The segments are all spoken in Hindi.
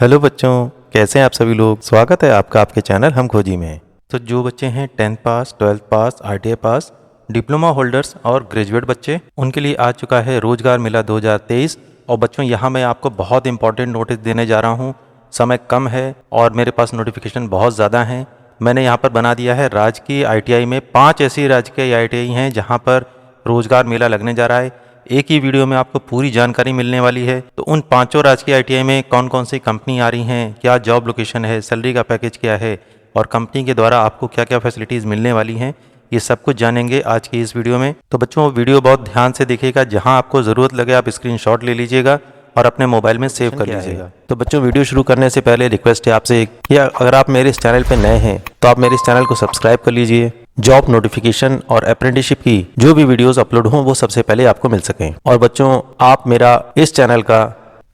हेलो बच्चों, कैसे हैं आप सभी लोग। स्वागत है आपका आपके चैनल हम खोजी में। तो जो बच्चे हैं 10th पास, 12th पास, ITI पास, डिप्लोमा होल्डर्स और ग्रेजुएट बच्चे, उनके लिए आ चुका है रोजगार मेला 2023। और बच्चों यहाँ मैं आपको बहुत इंपॉर्टेंट नोटिस देने जा रहा हूँ। समय कम है और मेरे पास नोटिफिकेशन बहुत ज़्यादा हैं। मैंने यहाँ पर बना दिया है राजकीय ITI में 5 ऐसी राजकीय ITI हैं जहाँ पर रोजगार मेला लगने जा रहा है। एक ही वीडियो में आपको पूरी जानकारी मिलने वाली है। तो उन 5 राजकीय ITI में कौन कौन सी कंपनी आ रही हैं, क्या जॉब लोकेशन है, सैलरी का पैकेज क्या है और कंपनी के द्वारा आपको क्या क्या फैसिलिटीज़ मिलने वाली हैं, ये सब कुछ जानेंगे आज की इस वीडियो में। तो बच्चों वीडियो बहुत ध्यान से देखिएगा, जहां आपको ज़रूरत लगे आप स्क्रीनशॉट ले लीजिएगा और अपने मोबाइल में सेव कर लीजिएगा। तो बच्चों वीडियो शुरू करने से पहले रिक्वेस्ट है आपसे कि अगर आप मेरे इस चैनल पर नए हैं तो आप मेरे इस चैनल को सब्सक्राइब कर लीजिए। जॉब नोटिफिकेशन और अप्रेंटिसशिप की जो भी वीडियोस अपलोड हों वो सबसे पहले आपको मिल सकें। और बच्चों आप मेरा इस चैनल का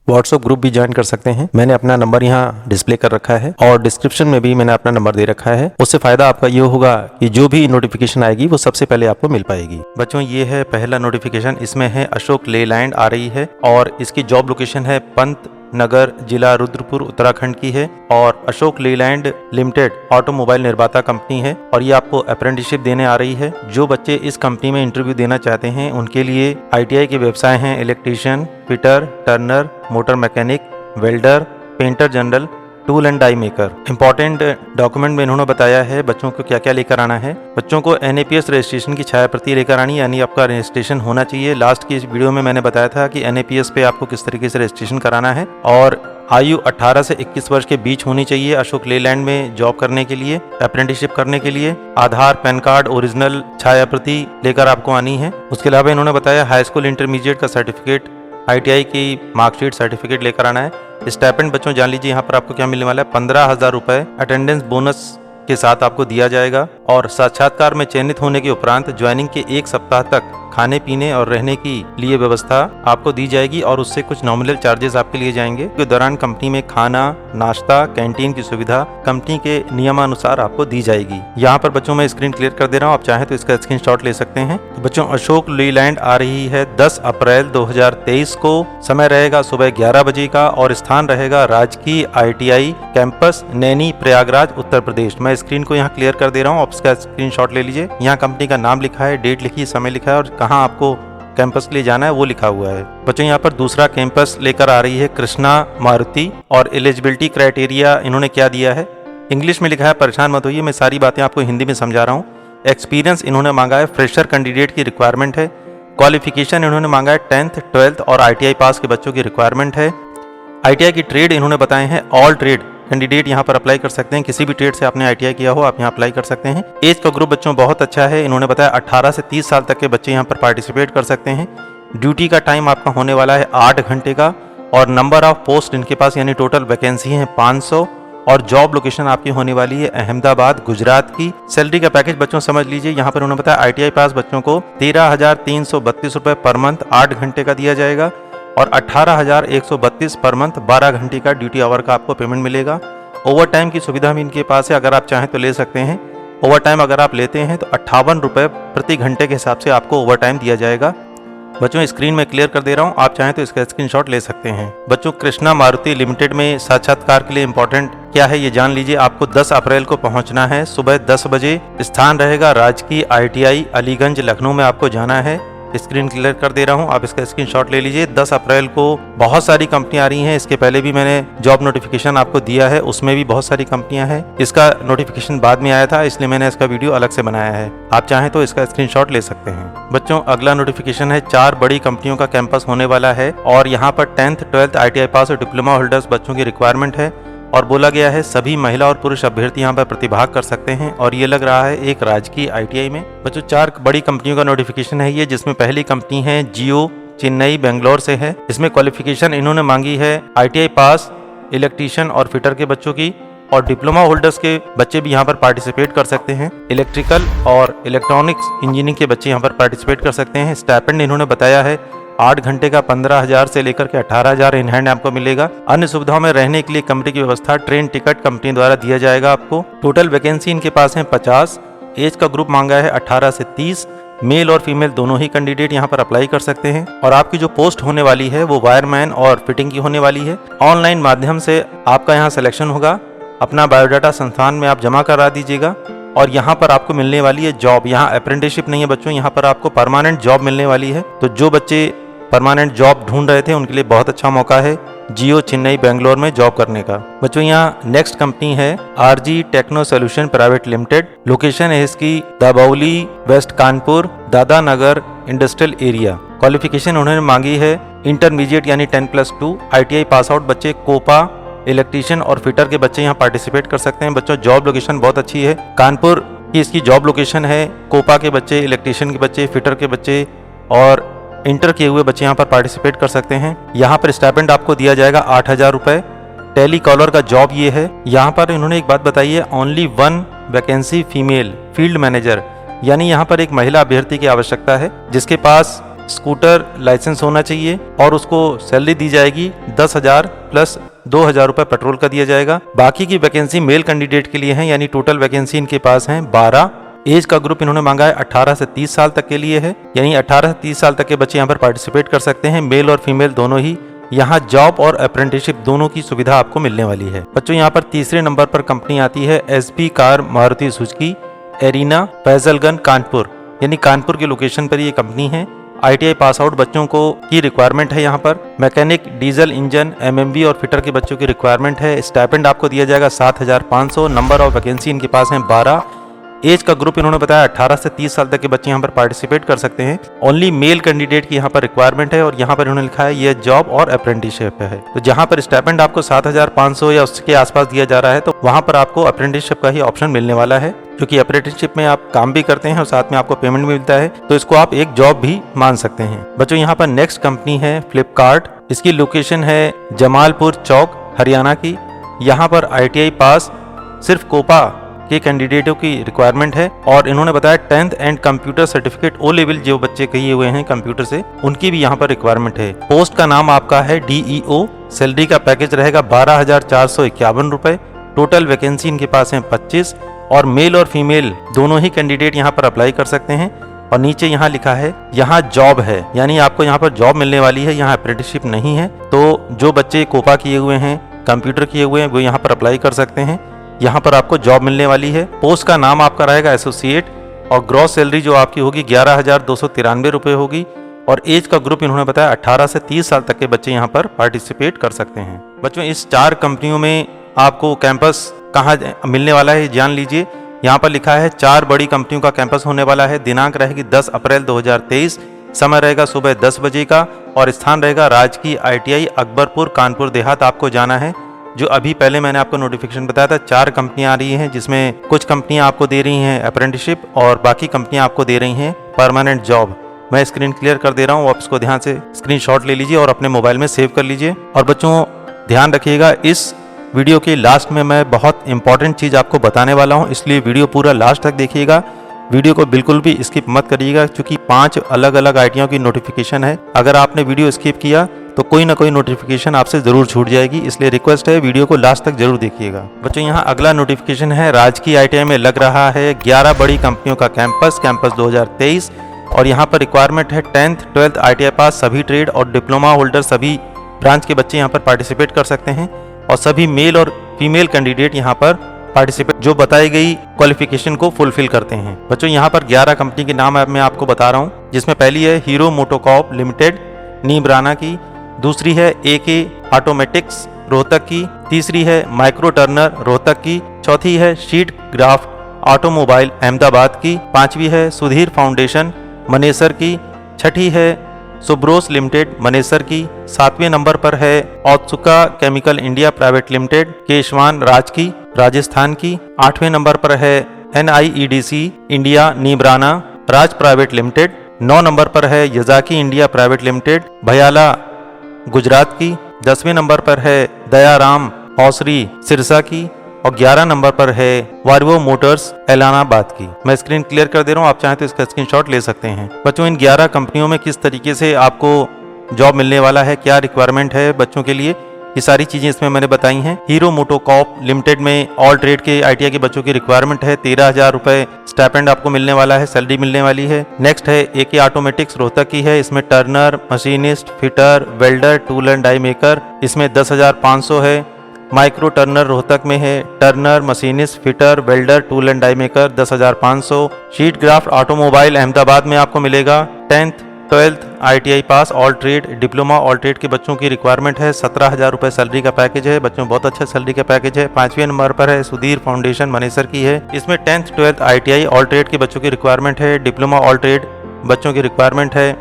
व्हाट्सएप ग्रुप भी ज्वाइन कर सकते हैं। मैंने अपना नंबर यहाँ डिस्प्ले कर रखा है और डिस्क्रिप्शन में भी मैंने अपना नंबर दे रखा है। उससे फायदा आपका ये होगा कि जो भी नोटिफिकेशन आएगी वो सबसे पहले आपको मिल पाएगी। बच्चों ये है पहला नोटिफिकेशन, इसमें है अशोक लेलैंड आ रही है और इसकी जॉब लोकेशन है पंत नगर, जिला रुद्रपुर, उत्तराखंड की है। और अशोक लेलैंड लिमिटेड ऑटोमोबाइल निर्माता कंपनी है और ये आपको अप्रेंटिसशिप देने आ रही है। जो बच्चे इस कंपनी में इंटरव्यू देना चाहते हैं उनके लिए ITI के व्यवसाय हैं electrician, fitter, turner, motor mechanic, welder, painter general, tool and die maker. Important document में इन्होंने बताया है बच्चों को क्या क्या लेकर आना है। बच्चों को NAPS रजिस्ट्रेशन की छाया प्रति लेकर आनी, यानी आपका रजिस्ट्रेशन होना चाहिए। लास्ट की इस वीडियो में मैंने बताया था कि NAPS पे आपको किस तरीके से रजिस्ट्रेशन कराना है। और आयु 18 से 21 वर्ष के बीच होनी चाहिए अशोक लेलैंड में जॉब करने के लिए, अप्रेंटिसशिप करने के लिए। आधार, पैन कार्ड, ओरिजिनल छाया प्रति लेकर आपको आनी है। उसके अलावा इन्होंने बताया हाई स्कूल इंटरमीडिएट का सर्टिफिकेट, ITI की मार्कशीट, सर्टिफिकेट लेकर आना है। स्टाइपेंड बच्चों जान लीजिए यहाँ पर आपको क्या मिलने वाला है, 15,000 रुपए अटेंडेंस बोनस के साथ आपको दिया जाएगा। और साक्षात्कार में चयनित होने के उपरांत ज्वाइनिंग के 1 सप्ताह तक खाने पीने और रहने की लिए व्यवस्था आपको दी जाएगी और उससे कुछ नॉमिनल चार्जेस आपके लिए जाएंगे। के दौरान कंपनी में खाना, नाश्ता, कैंटीन की सुविधा कंपनी के नियमानुसार आपको दी जाएगी। यहाँ पर बच्चों मैं स्क्रीन क्लियर कर दे रहा हूँ, आप चाहें तो इसका स्क्रीनशॉट ले सकते हैं। तो बच्चों अशोक लेलैंड आ रही है 10 अप्रैल 2023 को। समय रहेगा सुबह 11 बजे का और स्थान रहेगा राजकीय ITI कैंपस, नैनी, प्रयागराज, उत्तर प्रदेश। मैं स्क्रीन को यहाँ क्लियर कर दे रहा हूँ, आप इसका स्क्रीनशॉट ले लीजिए। यहाँ कंपनी का नाम लिखा है, डेट लिखी है, समय लिखा है और कहाँ आपको कैंपस के लिए जाना है वो लिखा हुआ है। बच्चों यहाँ पर दूसरा कैंपस लेकर आ रही है कृष्णा मारुति। और एलिजिबिलिटी क्राइटेरिया इन्होंने क्या दिया है, इंग्लिश में लिखा है, परेशान मत होइए, मैं सारी बातें आपको हिंदी में समझा रहा हूँ। एक्सपीरियंस इन्होंने मांगा है, फ्रेशर कैंडिडेट की रिक्वायरमेंट है। क्वालिफिकेशन इन्होंने मांगा है 10th, 12th और ITI पास के बच्चों की रिक्वायरमेंट है। ITI की ट्रेड इन्होंने बताए हैं ऑल ट्रेड कैंडिडेट यहाँ पर अप्लाई कर सकते हैं। किसी भी ट्रेड से आपने ITI किया हो आप यहाँ अप्लाई कर सकते हैं। एज का ग्रुप बच्चों बहुत अच्छा है, इन्होंने बताया 18 से 30 साल तक के बच्चे यहाँ पर पार्टिसिपेट कर सकते हैं। ड्यूटी का टाइम आपका होने वाला है 8 घंटे का और नंबर ऑफ पोस्ट इनके पास यानी टोटल वैकेंसी है 500 और जॉब लोकेशन आपकी होने वाली है अहमदाबाद, गुजरात की। सैलरी का पैकेज बच्चों समझ लीजिए, यहाँ पर उन्होंने बताया ITI पास बच्चों को 13,332 रुपए पर मंथ 8 घंटे का दिया जाएगा और 18,132 पर मंथ 12 घंटे का ड्यूटी आवर का आपको पेमेंट मिलेगा। ओवर टाइम की सुविधा भी इनके पास है, अगर आप चाहें तो ले सकते हैं। ओवर टाइम अगर आप लेते हैं तो 58 रुपए प्रति घंटे के हिसाब से आपको ओवर टाइम दिया जाएगा। बच्चों स्क्रीन में क्लियर कर दे रहा हूँ, आप चाहें तो इसका स्क्रीनशॉट ले सकते हैं। बच्चों कृष्णा मारुति लिमिटेड में साक्षात्कार के लिए इंपॉर्टेंट क्या है ये जान लीजिए। आपको 10 अप्रैल को पहुंचना है सुबह 10 बजे। स्थान रहेगा राजकीय ITI अलीगंज, लखनऊ में आपको जाना है। स्क्रीन क्लियर कर दे रहा हूं, आप इसका स्क्रीनशॉट ले लीजिए। 10 अप्रैल को बहुत सारी कंपनियां आ रही हैं, इसके पहले भी मैंने जॉब नोटिफिकेशन आपको दिया है, उसमें भी बहुत सारी कंपनियां हैं। इसका नोटिफिकेशन बाद में आया था इसलिए मैंने इसका वीडियो अलग से बनाया है, आप चाहें तो इसका स्क्रीनशॉट ले सकते हैं। बच्चों अगला नोटिफिकेशन है 4 बड़ी कंपनियों का कैंपस होने वाला है और यहाँ पर 10th, 12th ITI पास और डिप्लोमा होल्डर्स बच्चों की रिक्वायरमेंट है। और बोला गया है सभी महिला और पुरुष अभ्यर्थी यहाँ पर प्रतिभाग कर सकते हैं और ये लग रहा है एक राजकीय ITI में। बच्चों 4 बड़ी कंपनियों का नोटिफिकेशन है ये, जिसमें पहली कंपनी है जियो, चेन्नई, बेंगलोर से है। इसमें क्वालिफिकेशन इन्होंने मांगी है ITI पास, इलेक्ट्रीशियन और फिटर के बच्चों की और डिप्लोमा होल्डर्स के बच्चे भी यहाँ पर पार्टिसिपेट कर सकते हैं। इलेक्ट्रिकल और इलेक्ट्रॉनिक्स इंजीनियरिंग के बच्चे यहाँ पर पार्टिसिपेट कर सकते हैं। स्टाइपेंड इन्होंने बताया है 8 घंटे का 15,000 से लेकर के 18,000 इन हैंड आपको मिलेगा। अन्य सुविधाओं में रहने के लिए कमरे की व्यवस्था, ट्रेन टिकट कंपनी द्वारा दिया जाएगा आपको। टोटल वैकेंसी इनके पास है 50। एज का ग्रुप मांगा है 18 से 30। मेल और फीमेल दोनों ही कैंडिडेट यहाँ पर अप्लाई कर सकते हैं। और आपकी जो पोस्ट होने वाली है वो वायरमैन और फिटिंग की होने वाली है। ऑनलाइन माध्यम से आपका यहाँ सिलेक्शन होगा। अपना बायोडाटा संस्थान में आप जमा करा दीजिएगा और यहाँ पर आपको मिलने वाली है जॉब। यहाँ अप्रेंटिसशिप नहीं है बच्चों, यहाँ पर आपको परमानेंट जॉब मिलने वाली है। तो जो बच्चे परमानेंट जॉब ढूंढ रहे थे उनके लिए बहुत अच्छा मौका है जियो चेन्नई बेंगलोर में जॉब करने का। बच्चों यहाँ नेक्स्ट कंपनी है RG techno solution private limited. Location है इसकी दाबौली वेस्ट कानपुर दादा नगर इंडस्ट्रियल एरिया। क्वालिफिकेशन उन्होंने मांगी है इंटरमीडिएट यानी 10+2 ITI पास आउट बच्चे, कोपा इलेक्ट्रीशियन और फिटर के बच्चे यहाँ पार्टिसिपेट कर सकते हैं। बच्चों जॉब लोकेशन बहुत अच्छी है, कानपुर की इसकी जॉब लोकेशन है। कोपा के बच्चे, इलेक्ट्रीशियन के बच्चे, फिटर के बच्चे और इंटर किए हुए बच्चे यहाँ पर पार्टिसिपेट कर सकते हैं। यहाँ पर स्टाइपेंड आपको दिया जाएगा 8,000 रुपए। टेली कॉलर का जॉब ये है। यहाँ पर इन्होंने एक बात बताई है, only 1 vacancy female field manager, यानी यहाँ पर एक महिला अभ्यर्थी की आवश्यकता है जिसके पास स्कूटर लाइसेंस होना चाहिए और उसको सैलरी दी जाएगी 10,000 प्लस 2,000 रुपए पेट्रोल का दिया जाएगा। बाकी की वैकेंसी मेल कैंडिडेट के लिए है, यानी टोटल वैकेंसी इनके पास है 12। एज का ग्रुप इन्होंने मांगा है 18 से 30 साल तक के लिए है, यानी 18 से 30 साल तक के बच्चे यहाँ पर पार्टिसिपेट कर सकते हैं। मेल और फीमेल दोनों ही। यहाँ जॉब और अप्रेंटिसशिप दोनों की सुविधा आपको मिलने वाली है। बच्चों यहाँ पर तीसरे नंबर पर कंपनी आती है SP car Maruti Suzuki Arena Faizalganj Kanpur, यानी कानपुर की लोकेशन पर ये कंपनी है। ITI पास आउट बच्चों को की रिक्वायरमेंट है। यहाँ पर मैकेनिक, डीजल इंजन, MMB और फिटर के बच्चों की रिक्वायरमेंट है। स्टाइपेंड आपको दिया जाएगा 7,500। नंबर ऑफ वैकेंसी इनके पास है 12। एज का ग्रुप इन्होंने बताया 18 से 30 साल तक के बच्चे यहाँ पर पार्टिसिपेट कर सकते हैं। ओनली मेल कैंडिडेट की यहाँ पर रिक्वायरमेंट है और यहाँ पर इन्होंने लिखा है ये जॉब और अप्रेंटिसशिप है। तो जहाँ पर स्टाइपेंड आपको 7,500 या उसके आसपास दिया जा रहा है तो वहाँ पर आपको अप्रेंटिसशिप का ही ऑप्शन मिलने वाला है, क्योंकि अप्रेंटिसशिप में आप काम भी करते हैं और साथ में आपको पेमेंट भी मिलता है, तो इसको आप एक जॉब भी मान सकते हैं। बच्चों यहाँ पर नेक्स्ट कंपनी है फ्लिपकार्ट। इसकी लोकेशन है जमालपुर चौक हरियाणा की। यहाँ पर ITI पास सिर्फ कोपा के कैंडिडेटों की रिक्वायरमेंट है और इन्होंने बताया 10th and computer certificate O level जो बच्चे किए हुए हैं कंप्यूटर से, उनकी भी यहाँ पर रिक्वायरमेंट है। पोस्ट का नाम आपका है DEO। सैलरी का पैकेज रहेगा 12,451 रुपए। टोटल वैकेंसी इनके पास है 25 और मेल और फीमेल दोनों ही कैंडिडेट यहाँ पर अप्लाई कर सकते हैं। और नीचे यहाँ लिखा है यहाँ जॉब है, यानी आपको यहाँ पर जॉब मिलने वाली है, यहाँ अप्रेंटिसशिप नहीं है। तो जो बच्चे कोपा किए हुए हैं, कंप्यूटर किए हुए हैं, वो यहाँ पर अप्लाई कर सकते हैं। यहाँ पर आपको जॉब मिलने वाली है। पोस्ट का नाम आपका रहेगा एसोसिएट और ग्रॉस सैलरी जो आपकी होगी 11,293 रुपये होगी। और एज का ग्रुप इन्होंने बताया 18 से 30 साल तक के बच्चे यहाँ पर पार्टिसिपेट कर सकते हैं। बच्चों इस 4 कंपनियों में आपको कैंपस कहाँ मिलने वाला है जान लीजिए। यहाँ पर लिखा है 4 बड़ी कंपनियों का कैंपस होने वाला है। दिनांक रहेगी 10 अप्रैल 2023। समय रहेगा सुबह 10 बजे का और स्थान रहेगा राजकीय ITI अकबरपुर कानपुर देहात। आपको जाना है। जो अभी पहले मैंने आपको नोटिफिकेशन बताया था 4 कंपनियां आ रही हैं, जिसमें कुछ कंपनियां आपको दे रही हैं अप्रेंटिसशिप और बाकी कंपनियां आपको दे रही हैं परमानेंट जॉब। मैं स्क्रीन क्लियर कर दे रहा हूं, आप इसको ध्यान से स्क्रीनशॉट ले लीजिए और अपने मोबाइल में सेव कर लीजिए। और बच्चों ध्यान रखिएगा, इस वीडियो के लास्ट में मैं बहुत इंपॉर्टेंट चीज़ आपको बताने वाला हूँ, इसलिए वीडियो पूरा लास्ट तक देखिएगा। वीडियो को बिल्कुल भी स्किप मत करिएगा, क्योंकि 5 अलग अलग ITI की नोटिफिकेशन है। अगर आपने वीडियो स्किप किया तो कोई ना कोई नोटिफिकेशन आपसे जरूर छूट जाएगी, इसलिए रिक्वेस्ट है वीडियो को लास्ट तक जरूर देखिएगा। बच्चों यहाँ अगला नोटिफिकेशन है राजकीय ITI में लग रहा है 11 बड़ी कंपनियों का कैंपस 2023 और यहाँ पर रिक्वायरमेंट है 10th 12th ITI पास सभी ट्रेड और डिप्लोमा होल्डर सभी ब्रांच के बच्चे यहाँ पर पार्टिसिपेट कर सकते हैं और सभी मेल और फीमेल कैंडिडेट यहाँ पर पार्टिसिपेट जो बताई गई क्वालिफिकेशन को फुलफिल करते हैं। बच्चों यहाँ पर 11 कंपनी के नाम मैं आपको बता रहा हूँ, जिसमें पहली है हीरो मोटोकॉर्प लिमिटेड नीमराना की, दूसरी है AK ऑटोमेटिक्स रोहतक की, तीसरी है माइक्रो टर्नर रोहतक की, चौथी है शीट ग्राफ ऑटोमोबाइल अहमदाबाद की, पांचवी है सुधीर फाउंडेशन मनेसर की, छठी है सुब्रोस लिमिटेड मनेसर की, 7वें नंबर पर है औत्सुका केमिकल इंडिया प्राइवेट लिमिटेड केशवान राज की राजस्थान की, 8वें नंबर पर है NIEDC इंडिया नीमराना राज प्राइवेट लिमिटेड, 9 नंबर पर है यजाकी इंडिया प्राइवेट लिमिटेड भयाला गुजरात की, 10वें नंबर पर है दयाराम औसरी सिरसा की और 11 नंबर पर है वार्वो मोटर्स एलानाबाद की। मैं स्क्रीन क्लियर कर दे रहा हूँ, आप चाहें तो इसका स्क्रीनशॉट ले सकते हैं। बच्चों इन 11 कंपनियों में किस तरीके से आपको जॉब मिलने वाला है, क्या रिक्वायरमेंट है बच्चों के लिए, ये सारी चीजें इसमें मैंने बताई हैं। हीरो मोटोकॉर्प लिमिटेड में ऑल ट्रेड के ITI के बच्चों की रिक्वायरमेंट है। 13,000 रुपए स्टाइपेंड आपको मिलने वाला है, सैलरी मिलने वाली है। नेक्स्ट है AK ऑटोमेटिक्स रोहतक की है, इसमें turner, machinist, fitter, welder, tool and die maker, इसमें 10,500 है। माइक्रो टर्नर रोहतक में है, turner, machinist, fitter, welder, tool and die maker 10,500। Sheet graft automobile Ahmedabad में आपको मिलेगा। 10th 12th ITI pass all trade, diploma all trade के बच्चों की रिक्वायरमेंट है। 17,000 रुपए सैलरी का पैकेज है, बच्चों बहुत अच्छा सैलरी का पैकेज है। 5वें नंबर पर है सुधीर फाउंडेशन मनेसर की है, इसमें 10th 12th ITI all trade के बच्चों की रिक्वायरमेंट है। डिप्लोमा ऑल ट्रेड बच्चों की रिक्वायरमेंट है।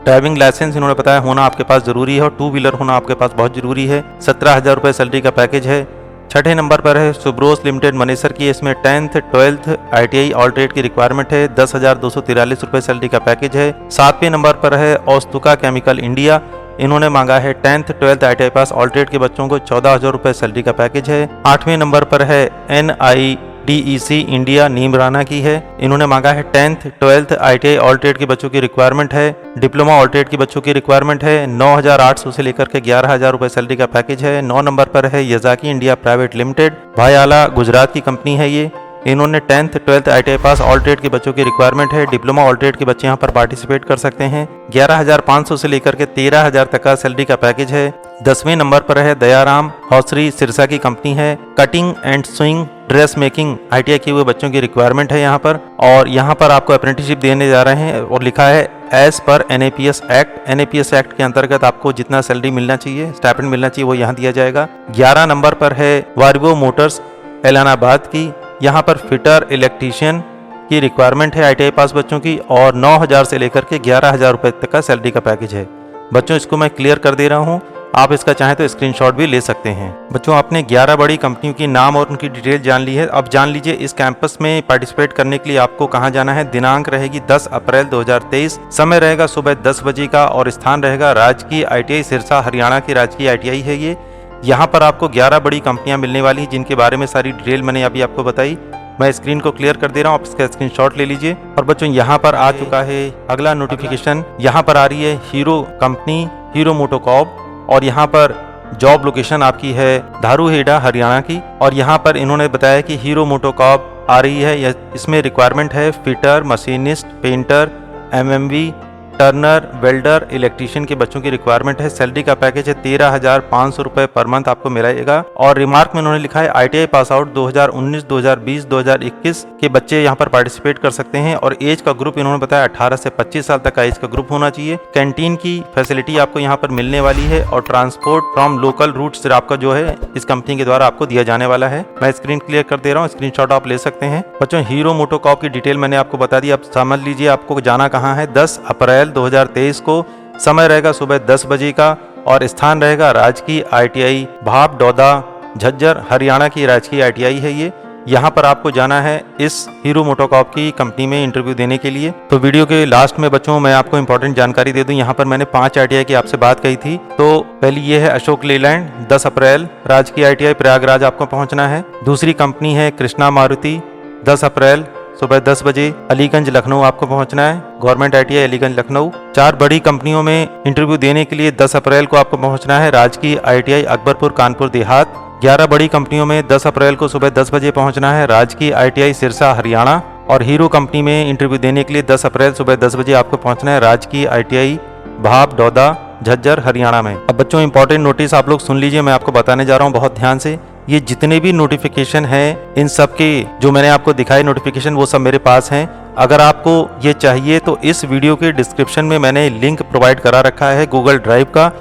ड्राइविंग लाइसेंस इन्होंने बताया होना आपके पास जरूरी है और 2 व्हीलर होना आपके पास बहुत जरूरी है। 17,000 रुपए सैलरी का पैकेज है। 6ठे नंबर पर है सुब्रोस लिमिटेड मनेसर की, इसमें 10th 12th ITI all trade की रिक्वायरमेंट है। 10,243 रुपए सैलरी का पैकेज है। 7वें नंबर पर है औस्तुका केमिकल इंडिया, इन्होंने मांगा है 10th 12th ITI pass all trade के बच्चों को 14,000 रुपए सैलरी का पैकेज है। 8वें नंबर पर है NIDEC इंडिया नीमराना की है, इन्होंने मांगा है 10th 12th ITI all trade के बच्चों की रिक्वायरमेंट है। डिप्लोमा ऑल ट्रेड के बच्चों की रिक्वायरमेंट है। 9,800 से लेकर के 11,000 रुपए सैलरी का पैकेज है। 9 नंबर पर है यजाकी इंडिया प्राइवेट लिमिटेड, भाईआला गुजरात की कंपनी है ये, इन्होंने 10th 12th ITI pass all trade के बच्चों की रिक्वायरमेंट है। डिप्लोमा ऑल ट्रेड के बच्चे यहाँ पर पार्टिसिपेट कर सकते हैं। 11,500 से लेकर के 13,000 तक का सैलरी का पैकेज है। 10वें नंबर पर है दयाराम हौसरी सिरसा की कंपनी है, cutting and swing dress making ITI किए हुए बच्चों की रिक्वायरमेंट है यहाँ पर, और यहाँ पर आपको अप्रेंटिसशिप देने जा रहे हैं और लिखा है as per NAPS act. NAPS act के अंतर्गत आपको जितना सैलरी मिलना चाहिए, स्टाइपेंड मिलना चाहिए, वो यहाँ दिया जाएगा। 11 नंबर पर है वारिवो मोटर्स एलानाबाद की, यहाँ पर फिटर इलेक्ट्रीशियन की रिक्वायरमेंट है ITI पास बच्चों की, और 9,000 से लेकर के 11,000 रुपए तक का सैलरी का पैकेज है। बच्चों इसको मैं क्लियर कर दे रहा हूँ, आप इसका चाहें तो स्क्रीनशॉट भी ले सकते हैं। बच्चों आपने 11 बड़ी कंपनियों की नाम और उनकी डिटेल जान ली है। अब जान लीजिए इस कैंपस में पार्टिसिपेट करने के लिए आपको कहां जाना है। दिनांक रहेगी 10 अप्रैल 2023, समय रहेगा सुबह 10 बजे का, और स्थान रहेगा राजकीय ITI सिरसा, हरियाणा की राजकीय ITI है ये। यहाँ पर आपको 11 बड़ी कंपनियां मिलने वाली हैं, जिनके बारे में सारी डिटेल मैंने अभी आपको बताई। मैं स्क्रीन को क्लियर कर दे रहा हूँ, आप इसका स्क्रीनशॉट ले लीजिए। और बच्चों यहाँ पर आ चुका है अगला नोटिफिकेशन, यहाँ पर आ रही है हीरो कंपनी, हीरो मोटोकॉर्प, और यहाँ पर जॉब लोकेशन आपकी है धारूहेड़ा हरियाणा की। और यहाँ पर इन्होंने बताया कि हीरो मोटोकॉर्प आ रही है, इसमें रिक्वायरमेंट है fitter, machinist, painter, MMV, Turner, welder, electrician के बच्चों की रिक्वायरमेंट है। सैलरी का पैकेज है 13,500 रुपए पर मंथ आपको मिलेगा। और रिमार्क में उन्होंने लिखा है ITI पास आउट 2019, 2020, 2021 के बच्चे यहाँ पर पार्टिसिपेट कर सकते हैं, और एज का ग्रुप इन्होंने बताया 18 से 25 साल तक का एज का ग्रुप होना चाहिए। कैंटीन की फैसिलिटी आपको यहाँ पर मिलने वाली है, और ट्रांसपोर्ट फ्रॉम लोकल रूट्स आपका जो है इस कंपनी के द्वारा आपको दिया जाने वाला है। मैं स्क्रीन क्लियर कर दे रहा हूँ, स्क्रीनशॉट आप ले सकते हैं। बच्चों हीरो मोटोकॉर्प की डिटेल मैंने आपको बता दी, अब समझ लीजिए आपको जाना कहाँ है। 10 अप्रैल 2023 को समय रहेगा सुबह 10 बजे का, और स्थान रहेगा राजकीय ITI भाप डौदा झज्जर, हरियाणा की राजकीय ITI है ये। यहाँ पर आपको जाना है इस हीरो मोटोकॉर्प की कंपनी में इंटरव्यू देने के लिए। तो वीडियो के लास्ट में बच्चों मैं आपको इंपॉर्टेंट जानकारी दे दूं, यहाँ पर मैंने 5 ITI की आपसे बात कही थी। तो पहली ये है अशोक लेलैंड, 10 अप्रैल राजकीय ITI प्रयागराज आपको पहुंचना है। दूसरी कंपनी है कृष्णा मारुति, 10 अप्रैल सुबह 10 बजे अलीगंज लखनऊ आपको पहुंचना है, गवर्नमेंट ITI अलीगंज लखनऊ। 4 बड़ी कंपनियों में इंटरव्यू देने के लिए 10 अप्रैल को आपको पहुंचना है राजकीय ITI अकबरपुर कानपुर देहात। 11 बड़ी कंपनियों में 10 अप्रैल को सुबह 10 बजे पहुंचना है राजकीय ITI सिरसा हरियाणा। और हीरो कंपनी में इंटरव्यू देने के लिए 10 अप्रैल सुबह 10 बजे आपको पहुंचना है राजकीय ITI भाप डौदा झज्जर हरियाणा में। अब बच्चों इंपॉर्टेंट नोटिस आप लोग सुन लीजिए, मैं आपको बताने जा रहा हूँ बहुत ध्यान से। ये जितने भी नोटिफिकेशन हैं, इन सब के जो मैंने आपको दिखाई नोटिफिकेशन, वो सब मेरे पास हैं। अगर आपको ये चाहिए तो इस वीडियो के डिस्क्रिप्शन में मैंने लिंक प्रोवाइड करा रखा है गूगल ड्राइव का,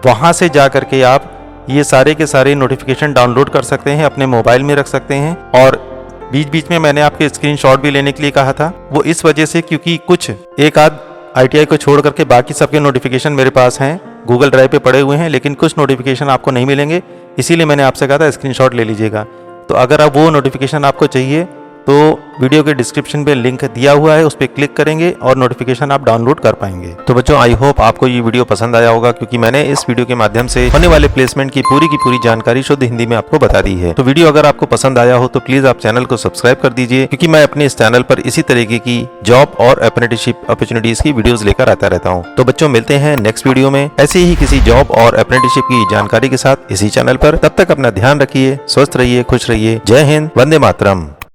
वहाँ से जा करके आप ये सारे के सारे नोटिफिकेशन डाउनलोड कर सकते हैं, अपने मोबाइल में रख सकते हैं। और बीच बीच में मैंने आपके स्क्रीनशॉट भी लेने के लिए कहा था, वो इस वजह से क्योंकि कुछ एक आध ITI को छोड़ करके बाकी सबके नोटिफिकेशन मेरे पास हैं, गूगल ड्राइव पे पड़े हुए हैं, लेकिन कुछ नोटिफिकेशन आपको नहीं मिलेंगे, इसीलिए मैंने आपसे कहा था स्क्रीनशॉट ले लीजिएगा। तो अगर आप वो नोटिफिकेशन आपको चाहिए तो वीडियो के डिस्क्रिप्शन पे लिंक दिया हुआ है, उस पर क्लिक करेंगे और नोटिफिकेशन आप डाउनलोड कर पाएंगे। तो बच्चों आई होप आपको ये वीडियो पसंद आया होगा, क्योंकि मैंने इस वीडियो के माध्यम से होने वाले प्लेसमेंट की पूरी जानकारी शुद्ध हिंदी में आपको बता दी है। तो वीडियो अगर आपको पसंद आया हो तो प्लीज आप चैनल को सब्सक्राइब कर दीजिए, क्योंकि मैं अपने इस चैनल पर इसी तरीके की जॉब और अप्रेंटिसशिप अपॉर्चुनिटीज की वीडियोस लेकर आता रहता हूँ। तो बच्चों मिलते हैं नेक्स्ट वीडियो में ऐसे ही किसी जॉब और अप्रेंटिसशिप की जानकारी के साथ इसी चैनल पर। तब तक अपना ध्यान रखिए, स्वस्थ रहिए, खुश रहिए। जय हिंद, वंदे मातरम।